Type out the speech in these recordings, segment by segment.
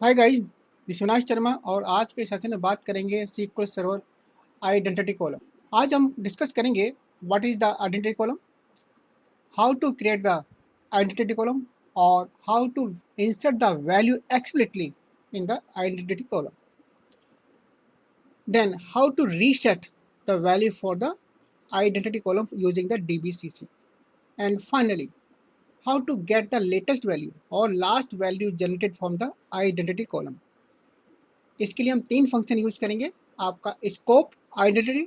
Hi guys, Vishwanath Sharma और आज के सेशन में बात करेंगे SQL सर्वर आइडेंटिटी कॉलम। आज हम डिस्कस करेंगे what is the identity column, how to create the identity column और how to insert the value explicitly in the identity column, then how to reset the value for the identity column using the DBCC, and finally how to get the latest value or last value generated from the identity column। इसके लिए हम तीन function use करेंगे, आपका scope identity,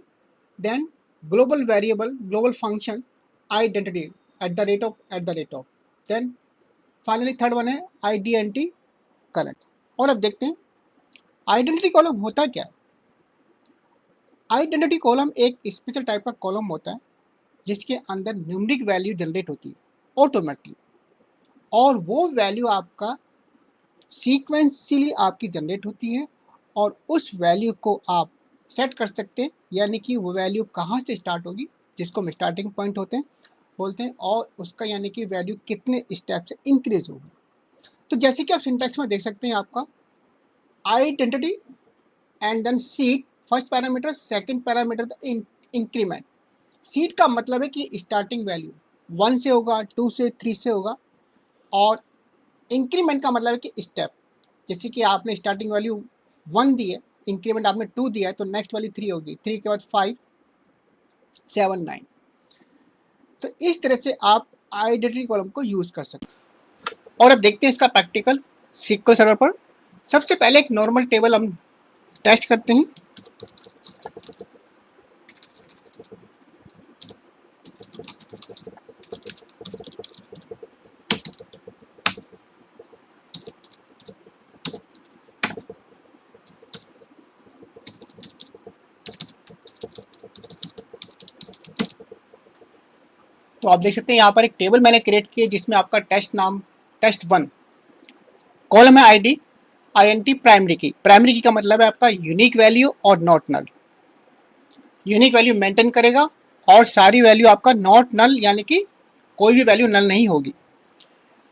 then global variable global function identity at the rate of, then finally third one है IDNT current. और अब देखते हैं आइडेंटिटी कॉलम होता क्या है। आइडेंटिटी कॉलम एक स्पेशल टाइप का कॉलम होता है जिसके अंदर न्यूमेरिक वैल्यू जनरेट होती है ऑटोमेटिकली, और वो वैल्यू आपका सीक्वेंशियली आपकी जनरेट होती है और उस वैल्यू को आप सेट कर सकते हैं, यानी कि वो वैल्यू कहाँ से स्टार्ट होगी, जिसको हम स्टार्टिंग पॉइंट बोलते हैं, और उसका यानी कि वैल्यू कितने स्टेप से इंक्रीज होगी। तो जैसे कि आप सिंटैक्स में देख सकते हैं, आपका identity and then seed first parameter, second parameter increment. Seed का मतलब है कि स्टार्टिंग वैल्यू 1 से होगा, 2 से, 3 से होगा, और इंक्रीमेंट का मतलब है कि स्टेप, जैसे कि आपने स्टार्टिंग वैल्यू 1 दी है, इंक्रीमेंट आपने 2 दिया है, तो नेक्स्ट वाली 3 होगी, 3 के बाद 5, 7, 9। तो इस तरह से आप आइडेंटिटी कॉलम को यूज कर सकते हैं। और अब देखते हैं इसका प्रैक्टिकल SQL सर्वर पर। सबसे पहले एक नॉर्मल टेबल हम टेस्ट करते हैं। तो आप देख सकते हैं यहाँ पर एक टेबल मैंने क्रिएट की है जिसमें आपका टेस्ट नाम test1, कॉलम है ID INT primary key. Primary key का मतलब है आपका यूनिक वैल्यू और not null. Unique value maintain करेगा और सारी वैल्यू आपका नॉट नल, यानी कि कोई भी वैल्यू नल नहीं होगी।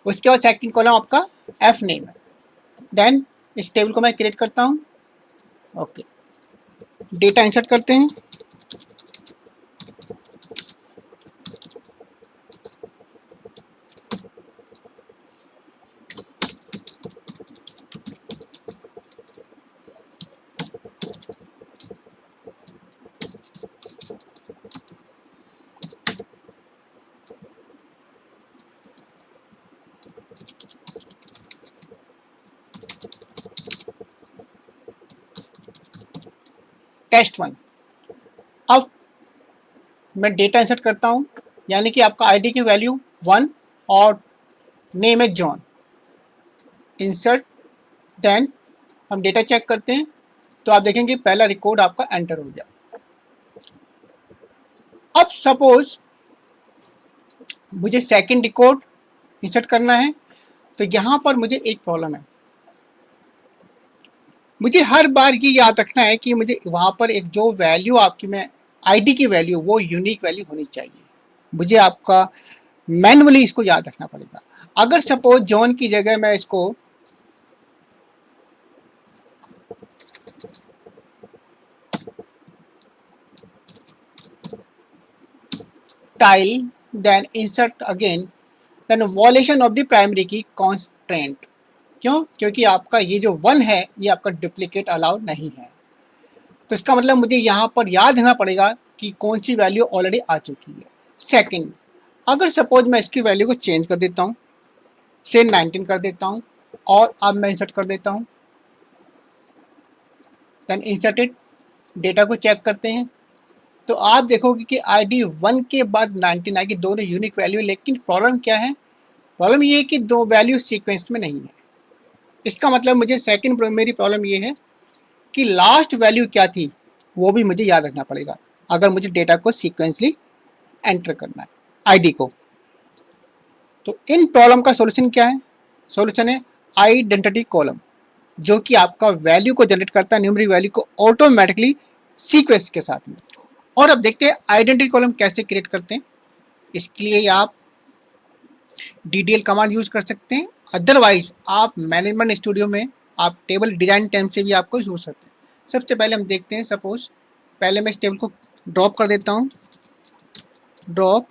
उसके बाद सेकंड कॉलम आपका F नेम है। देन इस टेबल को मैं क्रिएट करता हूँ। ओके, डेटा इंसर्ट करते हैं। test1। अब मैं डेटा इंसर्ट करता हूँ, यानी कि आपका ID की वैल्यू 1 और नेम है जॉन। इंसर्ट, देन हम डेटा चेक करते हैं, तो आप देखेंगे पहला रिकॉर्ड आपका एंटर हो गया। अब सपोज मुझे सेकंड रिकॉर्ड इंसर्ट करना है, तो यहाँ पर मुझे एक प्रॉब्लम है। मुझे हर बार ये याद रखना है कि मुझे वहाँ पर एक जो वैल्यू आपकी मैं ID की वैल्यू, वो यूनिक वैल्यू होनी चाहिए। मुझे आपका मैन्युअली इसको याद रखना पड़ेगा। अगर सपोज जॉन की जगह मैं इसको tile, then insert again, then violation of the primary key constant. क्यों? क्योंकि आपका ये जो 1 है ये आपका डुप्लीकेट अलाउड नहीं है। तो इसका मतलब मुझे यहाँ पर याद रखना पड़ेगा कि कौन सी वैल्यू ऑलरेडी आ चुकी है। सेकंड, अगर सपोज मैं इसकी वैल्यू को चेंज कर देता हूँ, से 19 कर देता हूँ, और अब मैं इंसर्ट कर देता हूँ, देन इंसर्टेड, डेटा को चेक करते हैं, तो आप देखोगे कि ID 1 के बाद 19 आएगी, दोनों यूनिक वैल्यू। लेकिन प्रॉब्लम क्या है? प्रॉब्लम ये है कि दो वैल्यू सीक्वेंस में नहीं है। इसका मतलब मुझे सेकंड मेरी प्रॉब्लम ये है कि लास्ट वैल्यू क्या थी वो भी मुझे याद रखना पड़ेगा, अगर मुझे डेटा को सीक्वेंसली एंटर करना है ID को। तो इन प्रॉब्लम का सॉल्यूशन क्या है? सॉल्यूशन है आइडेंटिटी कॉलम, जो कि आपका वैल्यू को जनरेट करता है, न्यूमेरिक वैल्यू को ऑटोमेटिकली सीक्वेंस के साथ में। और अब देखते हैं आइडेंटिटी कॉलम कैसे क्रिएट करते हैं। इसके लिए आप DDL कमांड यूज कर सकते हैं, अदरवाइज आप मैनेजमेंट स्टूडियो में आप टेबल डिजाइन टाइम से भी आपको यूज सकते हैं। सबसे पहले हम देखते हैं, सपोज पहले मैं इस टेबल को ड्रॉप कर देता हूँ, drop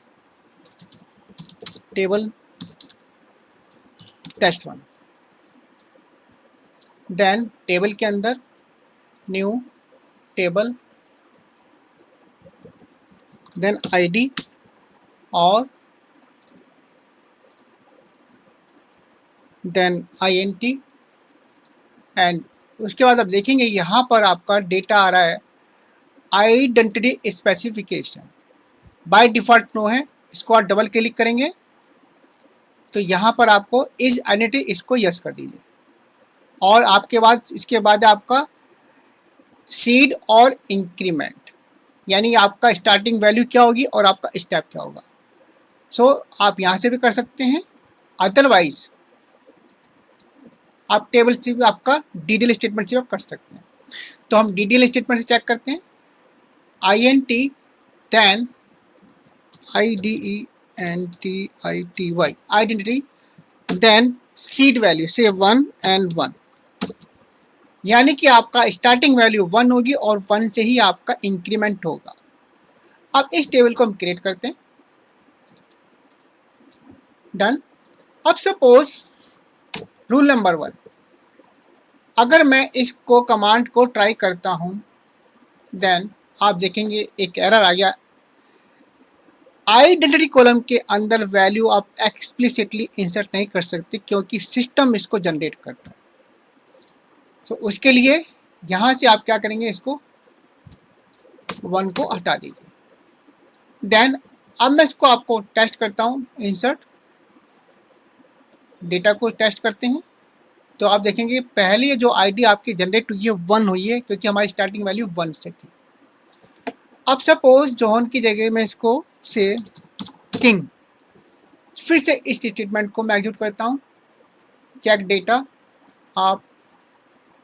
table test1, then table के अंदर न्यू टेबल, देन आईडी और देन INT, एंड उसके बाद आप देखेंगे यहाँ पर आपका डेटा आ रहा है identity specification, by default no है। इसको आप डबल क्लिक करेंगे तो यहाँ पर आपको इज आइडेंटिटी, इसको यस कर दीजिए, और आपके बाद इसके बाद आपका सीड और इंक्रीमेंट, यानी आपका स्टार्टिंग वैल्यू क्या होगी और आपका स्टेप क्या होगा। सो आप यहाँ से भी कर सकते हैं, अदरवाइज आप टेबल से भी आपका डीडीएल स्टेटमेंट से आप कर सकते हैं। तो हम डीडीएल स्टेटमेंट से चेक करते हैं, INT then IDENTITY identity, then seed value से 1 and 1, यानी कि आपका स्टार्टिंग वैल्यू 1 होगी और 1 से ही आपका इंक्रीमेंट होगा। अब इस टेबल को हम क्रिएट करते हैं, डन। अब सपोज रूल नंबर 1, अगर मैं इसको कमांड को ट्राई करता हूं, देन आप देखेंगे एक एरर आ गया, आइडेंटिटी कॉलम के अंदर वैल्यू आप एक्सप्लिसिटली इंसर्ट नहीं कर सकते क्योंकि सिस्टम इसको जनरेट करता है। तो उसके लिए यहाँ से आप क्या करेंगे, इसको 1 को हटा दीजिए। देन अब मैं इसको आपको टेस्ट करता हूँ, इंसर्ट डेटा को टेस्ट करते हैं। तो आप देखेंगे पहले जो आईडी आपकी जनरेट हुई है 1 हुई है क्योंकि हमारी स्टार्टिंग वैल्यू 1 से थी। अब सपोज जॉन की जगह में इसको से किंग, फिर से इस स्टेटमेंट को मैं एग्जीक्यूट करता हूँ, चेक डेटा, आप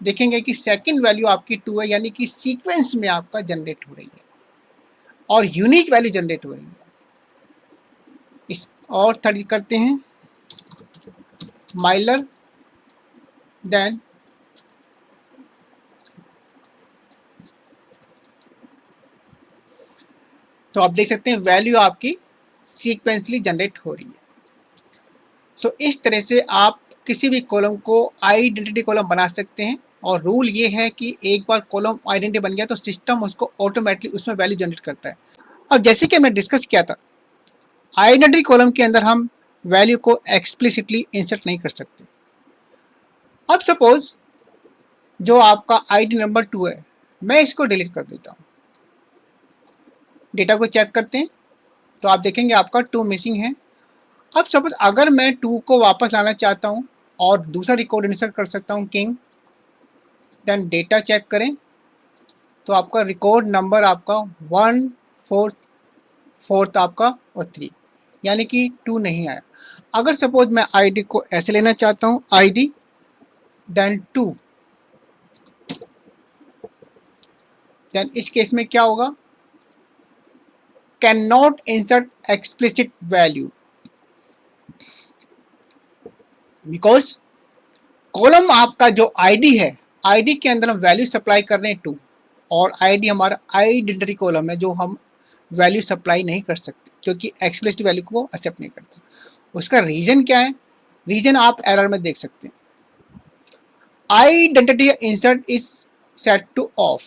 देखेंगे कि सेकंड वैल्यू आपकी 2 है, यानी कि सीक्वेंस में आपका जनरेट हो रही है और यूनिक वैल्यू जनरेट हो रही है। इस और थर्ड करते हैं, माइलर, देन तो आप देख सकते हैं वैल्यू आपकी सीक्वेंसली जनरेट हो रही है। सो इस तरह से आप किसी भी कॉलम को आइडेंटिटी कॉलम बना सकते हैं, और रूल ये है कि एक बार कॉलम आइडेंटिटी बन गया तो सिस्टम उसको ऑटोमेटिकली उसमें वैल्यू जनरेट करता है। अब जैसे कि मैं डिस्कस किया था, आइडेंटिटी कॉलम के अंदर हम वैल्यू को एक्सप्लिसिटली इंसर्ट नहीं कर सकते। अब सपोज जो आपका आईडी नंबर 2 है, मैं इसको डिलीट कर देता हूँ। डेटा को चेक करते हैं तो आप देखेंगे आपका 2 मिसिंग है। अब सपोज अगर मैं 2 को वापस लाना चाहता हूँ और दूसरा रिकॉर्ड इंसर्ट कर सकता हूँ, किंग, देन डेटा चेक करें तो आपका रिकॉर्ड नंबर आपका 1 4 आपका और 3, यानी कि 2 नहीं आया। अगर सपोज मैं आईडी को ऐसे लेना चाहता हूँ, आईडी देन 2, देन इस केस में क्या होगा, can not insert explicit value, because column आपका जो आईडी है, आईडी के अंदर हम वैल्यू सप्लाई कर रहे हैं 2, और आईडी हमारा आइडेंटिटी कॉलम है जो हम वैल्यू सप्लाई नहीं कर सकते क्योंकि एक्सप्लिसिट वैल्यू को एक्सेप्ट नहीं करता। उसका रीजन क्या है, रीजन आप एरर में देख सकते हैं, identity insert is set two of,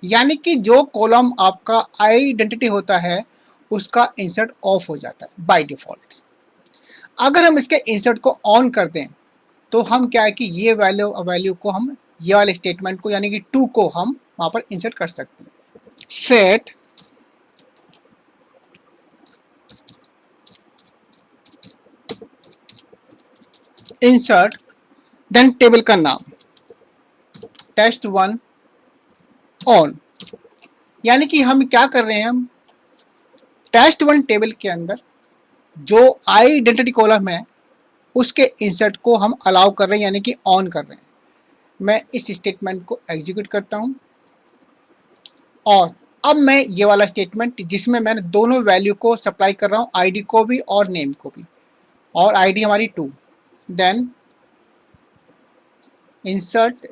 यानी कि जो कॉलम आपका आइडेंटिटी होता है उसका इंसर्ट ऑफ हो जाता है बाय डिफॉल्ट। अगर हम इसके इंसर्ट को ऑन कर दें तो हम क्या है कि ये वैल्यू को हम ये वाले स्टेटमेंट को यानी कि 2 को हम वहाँ पर इंसर्ट कर सकते हैं। सेट इंसर्ट, देन टेबल का नाम test1 ऑन, यानी कि हम क्या कर रहे हैं, हम test1 टेबल के अंदर जो आइडेंटिटी कॉलम है उसके इंसर्ट को हम अलाउ कर रहे हैं, यानी कि ऑन कर रहे हैं। मैं इस स्टेटमेंट को एग्जीक्यूट करता हूं, और अब मैं ये वाला स्टेटमेंट जिसमें मैंने दोनों वैल्यू को सप्लाई कर रहा हूं, आईडी को भी और नेम को भी, और आईडी हमारी 2, देन इंसर्ट,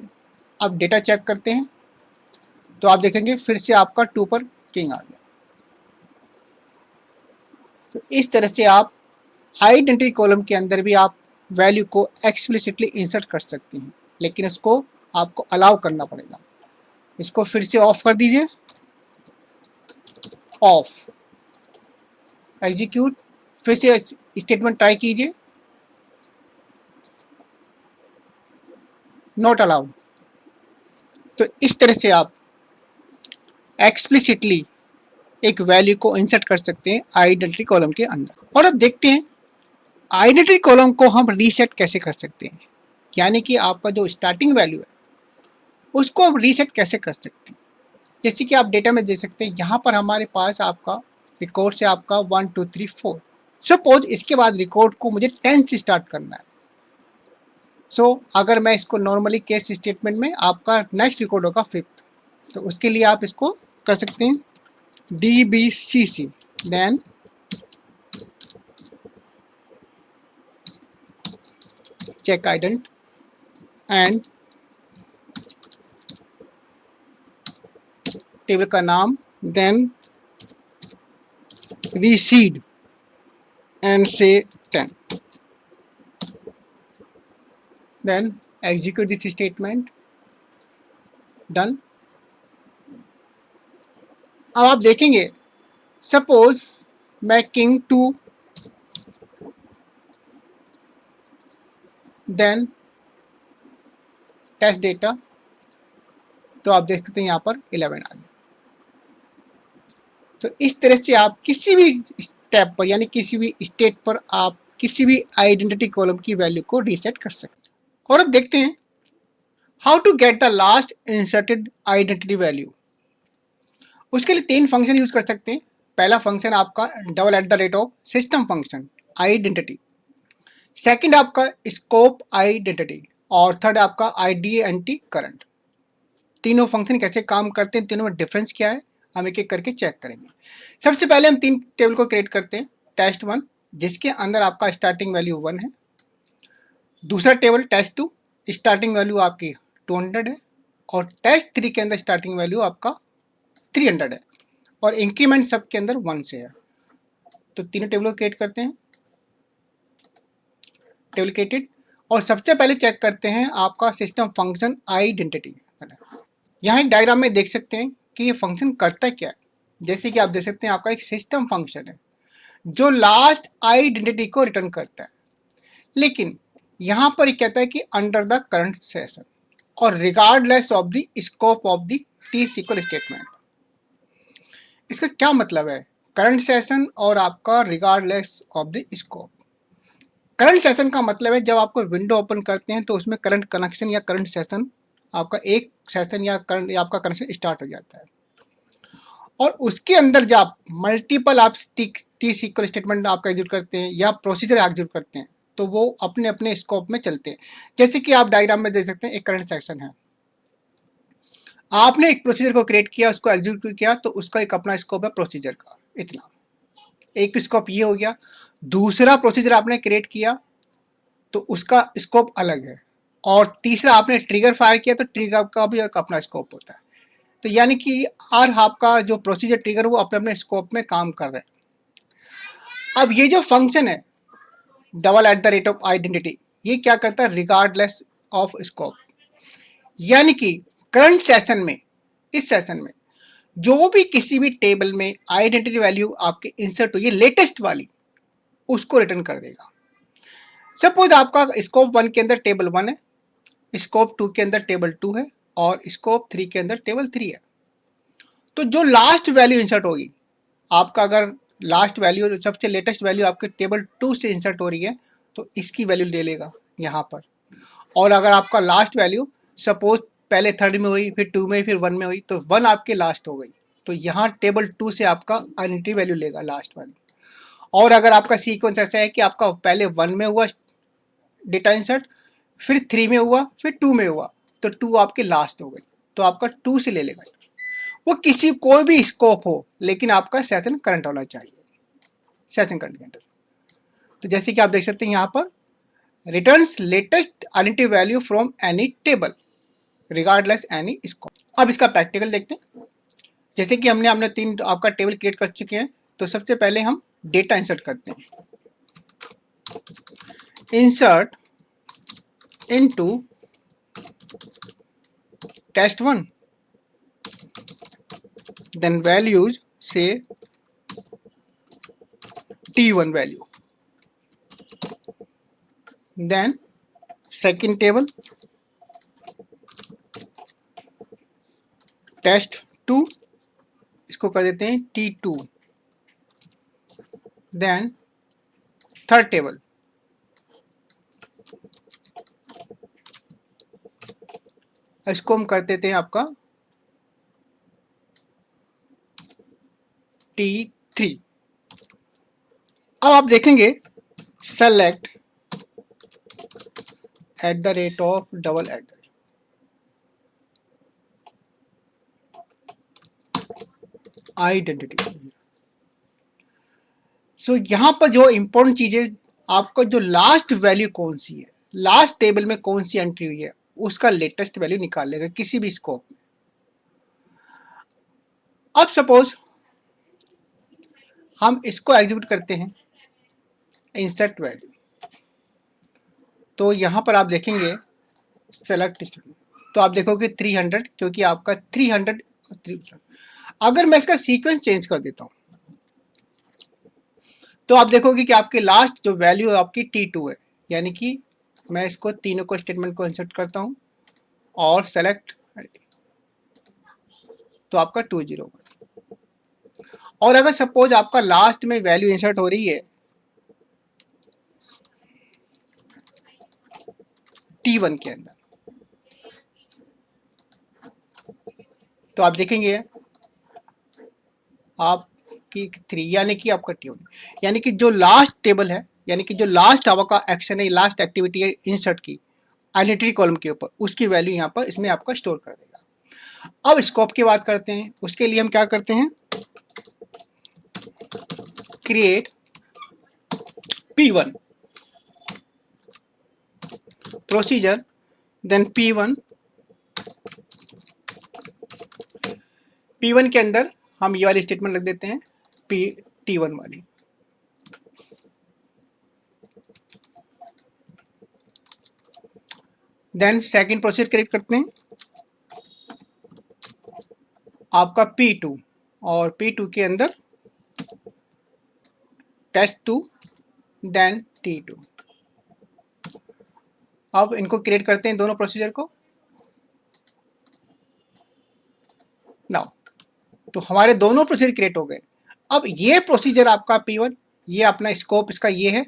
अब डेटा चेक करते हैं तो आप देखेंगे फिर से आपका 2 पर किंग आ गया। तो इस तरह से आप आइडेंटिटी कॉलम के अंदर भी आप वैल्यू को एक्सप्लिसिटली इंसर्ट कर सकते हैं, लेकिन इसको आपको अलाउ करना पड़ेगा। इसको फिर से ऑफ कर दीजिए, ऑफ, एग्जीक्यूट, फिर से स्टेटमेंट ट्राई कीजिए, नॉट अलाउड। तो इस तरह से आप एक्सप्लिसिटली एक वैल्यू को इंसर्ट कर सकते हैं आइडेंटिटी कॉलम के अंदर। और अब देखते हैं आइडेंटिटी कॉलम को हम रीसेट कैसे कर सकते हैं, यानी कि आपका जो स्टार्टिंग वैल्यू है उसको हम रीसेट कैसे कर सकते हैं। जैसे कि आप डेटा में देख सकते हैं, यहाँ पर हमारे पास आपका रिकॉर्ड से आपका 1 2 3 4, सपोज इसके बाद रिकॉर्ड को मुझे 10 से स्टार्ट करना है। अगर मैं इसको नॉर्मली केस स्टेटमेंट में आपका नेक्स्ट रिकॉर्ड होगा 5th, तो उसके लिए आप इसको कर सकते हैं DBCC, then check ident and table का नाम, देन रीसीड एंड से 10, then execute this statement, done. अब आप देखेंगे सपोज मैं किंग 2 देन टेस्ट डेटा, तो आप देख सकते हैं यहाँ पर 11 आ गया। तो इस तरह से आप किसी भी स्टेप पर यानी किसी भी स्टेट पर आप किसी भी आइडेंटिटी कॉलम की वैल्यू को रीसेट कर सकते हैं। और अब देखते हैं how to get the last inserted identity value. उसके लिए 3 फंक्शन यूज कर सकते हैं। पहला फंक्शन आपका $@ सिस्टम फंक्शन आइडेंटिटी, सेकंड आपका स्कोप आइडेंटिटी, और थर्ड आपका IDENT करंट। तीनों फंक्शन कैसे काम करते हैं, तीनों में डिफरेंस क्या है, हम एक एक करके चेक करेंगे। सबसे पहले हम 3 टेबल को क्रिएट करते हैं। टेस्ट 1 जिसके अंदर आपका स्टार्टिंग वैल्यू 1 है, दूसरा टेबल टेस्ट 2 स्टार्टिंग वैल्यू आपकी 200 है, और टेस्ट 3 के अंदर स्टार्टिंग वैल्यू आपका 300 है, और इंक्रीमेंट सब के अंदर 1 से है। तो तीनों टेबल को क्रिएट करते हैं, टेबल क्रिएटेड। और सबसे पहले चेक करते हैं आपका सिस्टम फंक्शन आइडेंटिटी। यहाँ एक डायग्राम में देख सकते हैं कि ये फंक्शन करता क्या है। जैसे कि आप देख सकते हैं आपका एक सिस्टम फंक्शन है जो लास्ट आइडेंटिटी को रिटर्न करता है, लेकिन यहाँ पर कहता है कि अंडर द करंट सेशन और regardless of the scope of the T-SQL statement. इसका क्या मतलब है, करंट सेशन और आपका regardless of the scope. Current session का मतलब है जब आपको विंडो ओपन करते हैं तो उसमें करंट कनेक्शन या करंट सेशन आपका एक सेशन या करंट या आपका कनेक्शन स्टार्ट हो जाता है, और उसके अंदर जब आप मल्टीपल आप T-SQL स्टेटमेंट आपका एग्जीक्यूट करते हैं या प्रोसीजर एग्जीक्यूट करते हैं तो वो अपने अपने स्कोप में चलते हैं। जैसे कि आप डायग्राम में देख सकते हैं एक करंट सेक्शन है, आपने एक प्रोसीजर को क्रिएट किया, उसको एग्जीक्यूट किया, तो उसका एक अपना स्कोप है प्रोसीजर का, इतना एक स्कोप ये हो गया। दूसरा प्रोसीजर आपने क्रिएट किया तो उसका स्कोप अलग है, और तीसरा आपने ट्रिगर फायर किया तो ट्रिगर का भी एक अपना स्कोप होता है। तो यानी कि हर आपका जो प्रोसीजर ट्रिगर वो अपने अपने स्कोप में काम कर रहे हैं। अब ये जो फंक्शन है $@ आइडेंटिटी, ये क्या करता है, रिगार्डलेस ऑफ स्कोप, यानी कि करंट सेशन में, इस सेशन में जो भी किसी भी टेबल में आइडेंटिटी वैल्यू आपके इंसर्ट हुई है लेटेस्ट वाली, उसको रिटर्न कर देगा। सपोज आपका स्कोप 1 के अंदर टेबल 1 है, स्कोप 2 के अंदर टेबल 2 है, और स्कोप 3 के अंदर टेबल 3 है। तो जो लास्ट वैल्यू इंसर्ट होगी आपका, अगर लास्ट वैल्यू सबसे लेटेस्ट वैल्यू आपके टेबल 2 से इंसर्ट हो रही है तो इसकी वैल्यू ले लेगा यहाँ पर। और अगर आपका लास्ट वैल्यू सपोज पहले 3rd में हुई, फिर 2 में, फिर 1 में हुई, तो 1 आपके लास्ट हो गई, तो यहाँ टेबल 2 से आपका आइडेंटिटी वैल्यू लेगा लास्ट वाली। और अगर आपका सीक्वेंस ऐसा है कि आपका पहले 1 में हुआ डेटा इंसर्ट, फिर 3 में हुआ, फिर 2 में हुआ, तो 2 आपके लास्ट हो गई, तो आपका 2 से ले लेगा। वो किसी कोई भी स्कोप हो, लेकिन आपका सेशन करंट होना चाहिए सेशन करंट के अंदर। तो जैसे कि आप देख सकते हैं यहाँ पर returns latest identity value from any table regardless any scope. अब इसका प्रैक्टिकल देखते हैं। जैसे कि हमने तीन आपका टेबल क्रिएट कर चुके हैं, तो सबसे पहले हम डेटा इंसर्ट करते हैं। Insert into test1, then values say t1 value, then second table test2, इसको कर देते हैं t2, then थर्ड टेबल इसको हम कर देते हैं आपका t3। अब आप देखेंगे सेलेक्ट @_ आइडेंटिटी। सो यहाँ पर जो इंपॉर्टेंट चीज है, आपका जो लास्ट वैल्यू कौन सी है, लास्ट टेबल में कौन सी एंट्री हुई है, उसका लेटेस्ट वैल्यू निकाल लेगा किसी भी स्कोप में। अब सपोज हम इसको एग्जीक्यूट करते हैं, इंसर्ट वैल्यू, तो यहाँ पर आप देखेंगे सेलेक्ट स्टूडेंट, तो आप देखोगे 300, क्योंकि आपका 300। अगर मैं इसका सीक्वेंस चेंज कर देता हूँ तो आप देखोगे कि आपके लास्ट जो वैल्यू है आपकी T2 है, यानी कि मैं इसको तीनों को स्टेटमेंट को इंसर्ट करता हूँ और सेलेक्ट, तो आपका 201। और अगर सपोज आपका लास्ट में वैल्यू इंसर्ट हो रही है T1 के अंदर, तो आप देखेंगे आपकी 3, यानी कि आपका T1, यानी कि जो लास्ट टेबल है, यानी कि जो लास्ट आपका एक्शन है, लास्ट एक्टिविटी है इंसर्ट की आइडेंटिटी कॉलम के ऊपर, उसकी वैल्यू यहाँ पर इसमें आपका स्टोर कर देगा। अब स्कोप की बात करते हैं। उसके लिए हम क्या करते हैं, create P1 procedure, then P1 के अंदर हम ये वाली स्टेटमेंट रख देते हैं, T1 वाली। देन सेकंड प्रोसेस क्रिएट करते हैं आपका P2, और P2 के अंदर test2, देन T2। अब इनको क्रिएट करते हैं दोनों प्रोसीजर को। नाउ तो हमारे दोनों प्रोसीजर क्रिएट हो गए। अब ये प्रोसीजर आपका P1, ये अपना स्कोप इसका ये है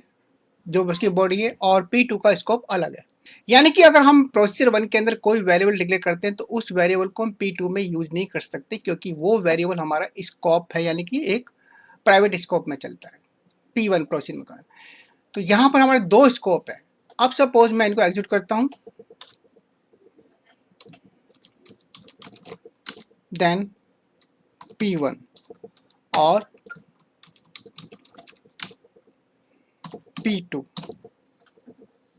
जो उसकी बॉडी है, और P2 का स्कोप अलग है। यानी कि अगर हम प्रोसीजर 1 के अंदर कोई वेरिएबल डिक्लेयर करते हैं तो उस वेरिएबल को हम P2 में यूज नहीं कर सकते, क्योंकि वो वेरिएबल हमारा स्कोप है, यानी कि एक प्राइवेट स्कोप में चलता है P1 प्रोसीजर में। तो यहाँ पर हमारे दो स्कोप है। अब सपोज मैं इनको एग्जीक्यूट करता हूँ, देन P1 और P2।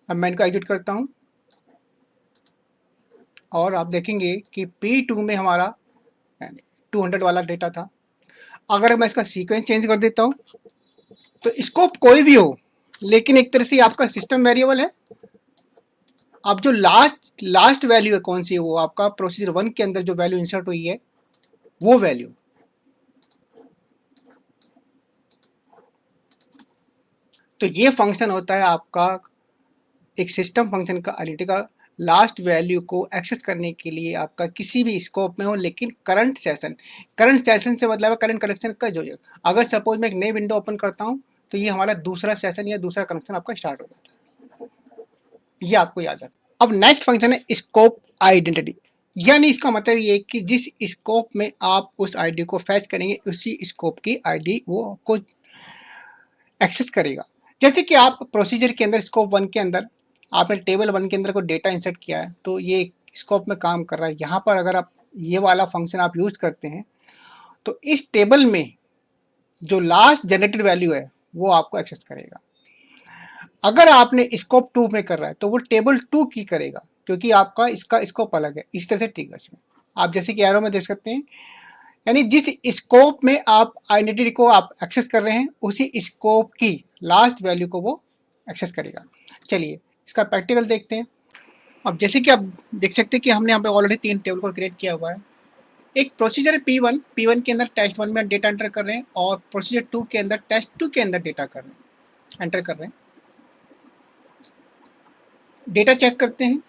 अब मैं इनको एग्जीक्यूट करता हूँ और आप देखेंगे कि P2 में हमारा 200 वाला डेटा था। अगर मैं इसका सीक्वेंस चेंज कर देता हूँ तो स्कोप कोई भी हो, लेकिन एक तरह से आपका सिस्टम वेरिएबल है। अब जो लास्ट वैल्यू है कौन सी है, वो आपका प्रोसीजर 1 के अंदर जो वैल्यू इंसर्ट हुई है वो वैल्यू। तो ये फंक्शन होता है आपका एक सिस्टम फंक्शन का आइडेंटिटी का लास्ट वैल्यू को एक्सेस करने के लिए आपका किसी भी स्कोप में हो, लेकिन करंट सेशन से मतलब करंट कनेक्शन का जो है। अगर सपोज मैं एक नई विंडो ओपन करता हूँ तो ये हमारा दूसरा सेशन या दूसरा कनेक्शन आपका स्टार्ट हो जाता है, ये आपको याद रखना। अब नेक्स्ट फंक्शन है स्कोप आइडेंटिटी, यानी इसका मतलब ये कि जिस स्कोप में आप उस आईडी को फैच करेंगे उसी स्कोप की आईडी वो आपको एक्सेस करेगा। जैसे कि आप प्रोसीजर के अंदर स्कोप 1 के अंदर आपने टेबल 1 के अंदर को डेटा इंसर्ट किया है, तो ये स्कोप में काम कर रहा है। यहाँ पर अगर आप ये वाला फंक्शन आप यूज करते हैं तो इस टेबल में जो लास्ट जनरेटेड वैल्यू है वो आपको एक्सेस करेगा। अगर आपने स्कोप 2 में कर रहा है तो वो टेबल 2 की करेगा, क्योंकि आपका इसका स्कोप अलग है। इस तरह से ट्रिगर्स में आप जैसे कि एरो में देख सकते हैं, यानी जिस स्कोप में आप आइडेंटिटी को आप एक्सेस कर रहे हैं उसी स्कोप की लास्ट वैल्यू को वो एक्सेस करेगा। चलिए इसका प्रैक्टिकल देखते हैं। अब जैसे कि आप देख सकते हैं कि हमने यहाँ पे ऑलरेडी 3 टेबल को क्रिएट किया हुआ है। एक प्रोसीजर है P1 के अंदर टेस्ट 1 में डेटा एंटर कर रहे हैं, और प्रोसीजर 2 के अंदर टेस्ट 2 के अंदर डेटा कर रहे हैं, एंटर कर रहे हैं। डेटा चेक करते हैं,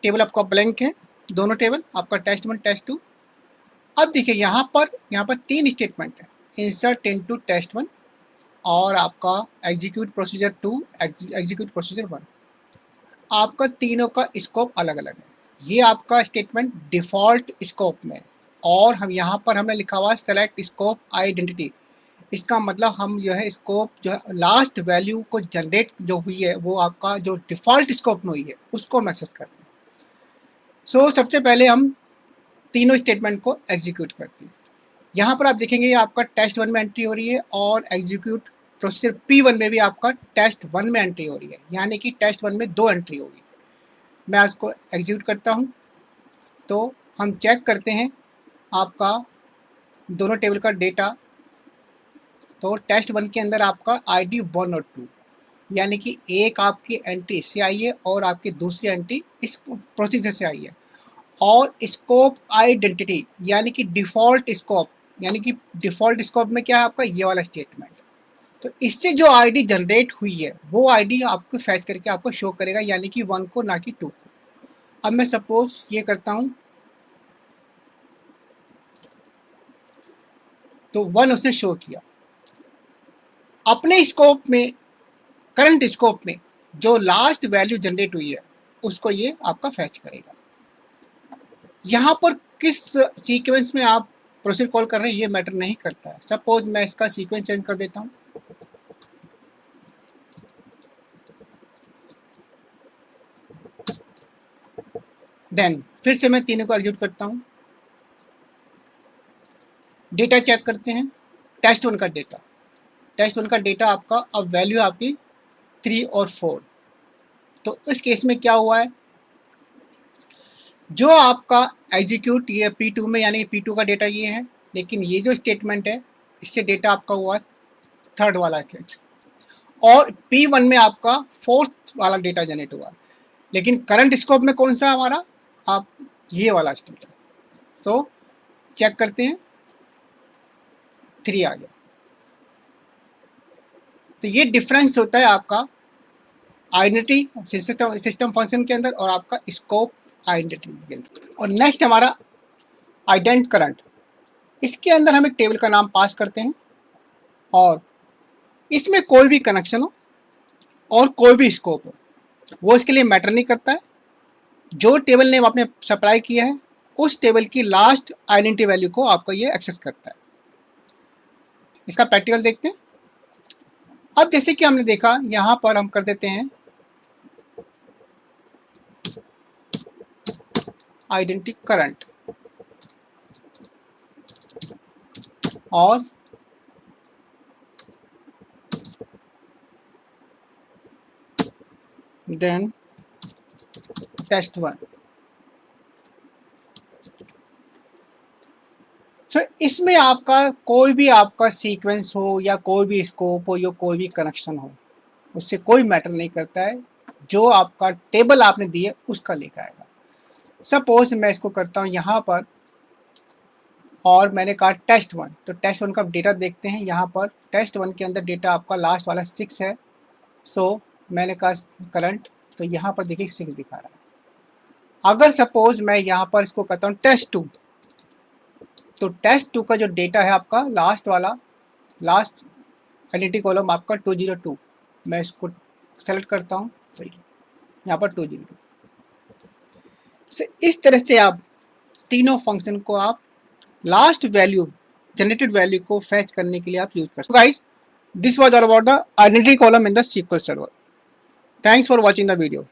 टेबल आपका ब्लैंक है, दोनों टेबल आपका टेस्ट 1 टेस्ट 2। अब देखिए यहाँ पर 3 स्टेटमेंट है, इंसर्ट इनटू टेस्ट 1 और आपका एग्जीक्यूट प्रोसीजर 2, एग्जीक्यूट प्रोसीजर 1। आपका तीनों का स्कोप अलग अलग है। ये आपका स्टेटमेंट डिफ़ॉल्ट स्कोप में, और हम यहाँ पर हमने लिखा हुआ है सेलेक्ट स्कोप आइडेंटिटी। इसका मतलब हम जो है स्कोप जो है लास्ट वैल्यू को जनरेट जो हुई है वो आपका जो डिफ़ॉल्ट स्कोप में हुई है उसको हम एक्सेस कर रहे हैं। सो सबसे पहले हम तीनों स्टेटमेंट को एग्जीक्यूट करते हैं। यहाँ पर आप देखेंगे आपका टेस्ट 1 में एंट्री हो रही है, और एग्जीक्यूट प्रोसीजर P1 में भी आपका टेस्ट 1 में एंट्री हो रही है, यानी कि टेस्ट 1 में 2 एंट्री होगी। मैं उसको एग्जीक्यूट करता हूँ तो हम चेक करते हैं आपका दोनों टेबल का डेटा। तो टेस्ट 1 के अंदर आपका ID 1 और 2, यानी कि एक आपकी एंट्री इससे आई है और आपकी दूसरी एंट्री इस प्रोसीजर से आई है। और स्कोप आइडेंटिटी यानी कि डिफ़ॉल्ट स्कोप, यानी कि डिफ़ॉल्ट स्कोप में क्या है आपका ये वाला स्टेटमेंट। तो इससे जो आईडी जनरेट हुई है वो आईडी आपको फैच करके आपको शो करेगा, यानी कि 1 को ना कि 2 को। अब मैं सपोज ये करता हूँ तो 1 उसने शो किया। अपने स्कोप में, करंट स्कोप में जो लास्ट वैल्यू जनरेट हुई है उसको ये आपका फैच करेगा। यहाँ पर किस सीक्वेंस में आप प्रोसीजर कॉल कर रहे हैं ये मैटर नहीं करता है। सपोज मैं इसका सीक्वेंस चेंज कर देता हूँ, देन फिर से मैं तीनों को एग्जीक्यूट करता हूँ। डेटा चेक करते हैं, टेस्ट 1 का डेटा, टेस्ट 1 का डेटा आपका अब वैल्यू आपकी 3 और 4। तो इस केस में क्या हुआ है, जो आपका एग्जीक्यूट ये P2 में, यानी P2 का डेटा ये है, लेकिन ये जो स्टेटमेंट है इससे डेटा आपका हुआ 3rd वाला केस, और P1 में आपका 4th वाला डेटा जनरेट हुआ। लेकिन करंट स्कोप में कौन सा हमारा, आप ये वाला डेटा। तो चेक करते हैं 3 आ गया। तो ये डिफरेंस होता है आपका आइडेंटिटी सिस्टम फंक्शन के अंदर और आपका स्कोप आइडेंटिटी के अंदर। और नेक्स्ट हमारा आइडेंट करंट, इसके अंदर हम एक टेबल का नाम पास करते हैं, और इसमें कोई भी कनेक्शन हो और कोई भी स्कोप हो वो इसके लिए मैटर नहीं करता है। जो टेबल नेम आपने सप्लाई किया है उस टेबल की लास्ट आइडेंटिटी वैल्यू को आपको ये एक्सेस करता है। इसका प्रैक्टिकल देखते हैं। अब जैसे कि हमने देखा यहाँ पर हम कर देते हैं आइडेंटिटी करंट, और देन टेस्ट 1। तो इसमें आपका कोई भी आपका सीक्वेंस हो या कोई भी स्कोप हो या कोई भी कनेक्शन हो उससे कोई मैटर नहीं करता है, जो आपका टेबल आपने दिए उसका लेकर आएगा। सपोज मैं इसको करता हूँ यहाँ पर, और मैंने कहा टेस्ट 1, तो टेस्ट 1 का डेटा देखते हैं। यहाँ पर टेस्ट 1 के अंदर डेटा आपका लास्ट वाला 6 है। सो मैंने कहा करंट, तो यहाँ पर देखिए 6 दिखा रहा है। अगर सपोज मैं यहाँ पर इसको करता हूँ टेस्ट 2, तो टेस्ट 2 का जो डेटा है आपका लास्ट वाला, लास्ट आइडेंटिटी कॉलम आपका 202, मैं इसको सेलेक्ट करता हूँ तो यहाँ पर 202 से। इस तरह से आप तीनों फंक्शन को आप लास्ट वैल्यू जनरेटेड वैल्यू को फैच करने के लिए आप यूज कर सकते हो। Guys, this was all about the identity column in the SQL server. Thanks for watching the video.